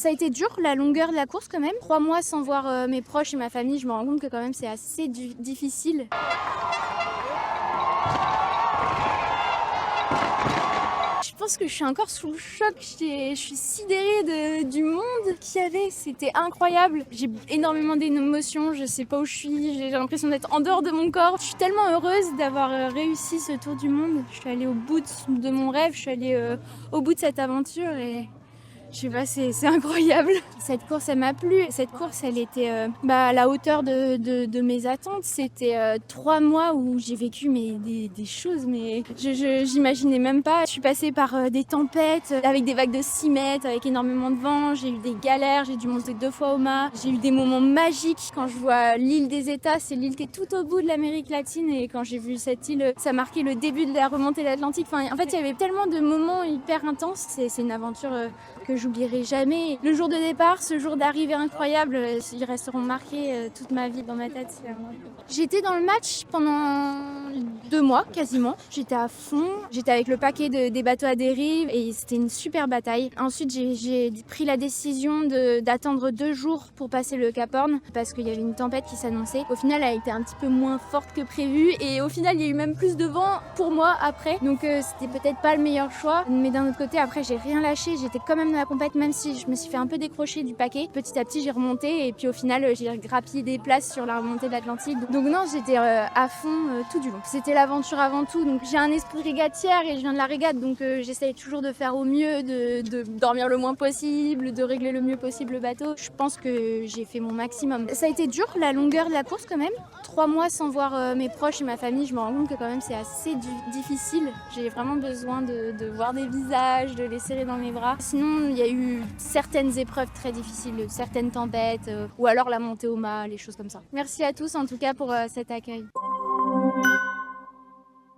Ça a été dur, la longueur de la course quand même. 3 mois sans voir mes proches et ma famille, je me rends compte que quand même c'est assez difficile. Je pense que je suis encore sous le choc, je suis sidérée du monde qu'il y avait, c'était incroyable. J'ai énormément d'émotions, je sais pas où je suis, j'ai l'impression d'être en dehors de mon corps. Je suis tellement heureuse d'avoir réussi ce tour du monde. Je suis allée au bout de mon rêve, je suis allée au bout de cette aventure et je sais pas, c'est incroyable. Cette course, elle m'a plu. Cette course, elle était à la hauteur de mes attentes. C'était 3 mois où j'ai vécu des choses, mais j'imaginais même pas. Je suis passée par des tempêtes, avec des vagues de 6 mètres, avec énormément de vent. J'ai eu des galères, j'ai dû monter 2 fois au mât. J'ai eu des moments magiques. Quand je vois l'île des États, c'est l'île qui est tout au bout de l'Amérique latine. Et quand j'ai vu cette île, ça marquait le début de la remontée de l'Atlantique. Enfin, en fait, il y avait tellement de moments hyper intenses. C'est une aventure que j'oublierai jamais. Le jour de départ, ce jour d'arrivée incroyable, ils resteront marqués toute ma vie dans ma tête. J'étais dans le match pendant 2 mois quasiment. J'étais à fond. J'étais avec le paquet des bateaux à dérive et c'était une super bataille. Ensuite, j'ai pris la décision d'attendre 2 jours pour passer le Cap Horn parce qu'il y avait une tempête qui s'annonçait. Au final, elle a été un petit peu moins forte que prévu et au final, il y a eu même plus de vent pour moi après. Donc, c'était peut-être pas le meilleur choix. Mais d'un autre côté, après, j'ai rien lâché. J'étais quand même dans la compète, même si je me suis fait un peu décrocher du paquet. Petit à petit, j'ai remonté et puis au final, j'ai grappillé des places sur la remontée de l'Atlantique. Donc non, j'étais à fond tout du long. C'était l'aventure avant tout. Donc j'ai un esprit régatière et je viens de la régate. Donc j'essaye toujours de faire au mieux, de dormir le moins possible, de régler le mieux possible le bateau. Je pense que j'ai fait mon maximum. Ça a été dur, la longueur de la course quand même. 3 mois sans voir mes proches et ma famille, je me rends compte que quand même c'est assez difficile. J'ai vraiment besoin de voir des visages, de les serrer dans mes bras. Sinon, il y a eu certaines épreuves très difficiles, certaines tempêtes, ou alors la montée au mât, les choses comme ça. Merci à tous en tout cas pour cet accueil.